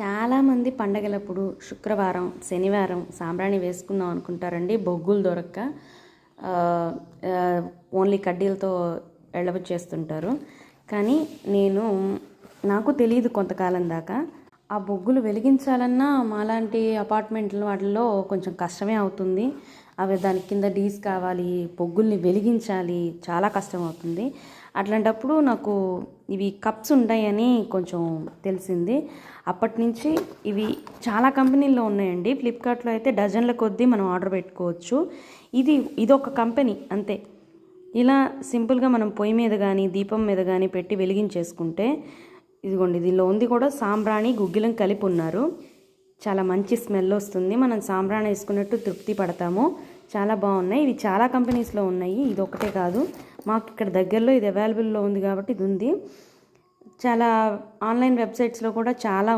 చాలామంది పండగలప్పుడు శుక్రవారం, శనివారం సాంబ్రాణి వేసుకుందాం అనుకుంటారండి. బొగ్గులు దొరక్క ఓన్లీ కడ్డీలతో చేస్తుంటారు. కానీ నాకు తెలియదు కొంతకాలం దాకా ఆ బొగ్గులు వెలిగించాలన్నా మాలాంటి అపార్ట్మెంట్లు వాటిల్లో కొంచెం కష్టమే అవుతుంది. అవి దాని కింద డీస్ కావాలి, బొగ్గుల్ని వెలిగించాలి, చాలా కష్టం అవుతుంది. అట్లాంటప్పుడు నాకు ఇవి కప్స్ ఉంటాయని కొంచెం తెలిసింది. అప్పటి నుంచి ఇవి చాలా కంపెనీల్లో ఉన్నాయండి. ఫ్లిప్కార్ట్లో అయితే డజన్ల కొద్దీ మనం ఆర్డర్ పెట్టుకోవచ్చు. ఇదొక కంపెనీ అంతే. ఇలా సింపుల్గా మనం పొయ్యి మీద కానీ దీపం మీద కానీ పెట్టి వెలిగించేసుకుంటే, ఇదిగోండి దీనిలో ఉంది కూడా సాంబ్రాణి గుగ్గిలం కలిపి ఉన్నారు. చాలా మంచి స్మెల్ వస్తుంది. మనం సాంబ్రాణి వేసుకున్నట్టు తృప్తి పడతాము. చాలా బాగున్నాయి. ఇవి చాలా కంపెనీస్లో ఉన్నాయి, ఇది ఒకటే కాదు. మాకు ఇక్కడ దగ్గరలో ఇది అవైలబుల్లో ఉంది కాబట్టి ఇది ఉంది. చాలా ఆన్లైన్ వెబ్సైట్స్లో కూడా చాలా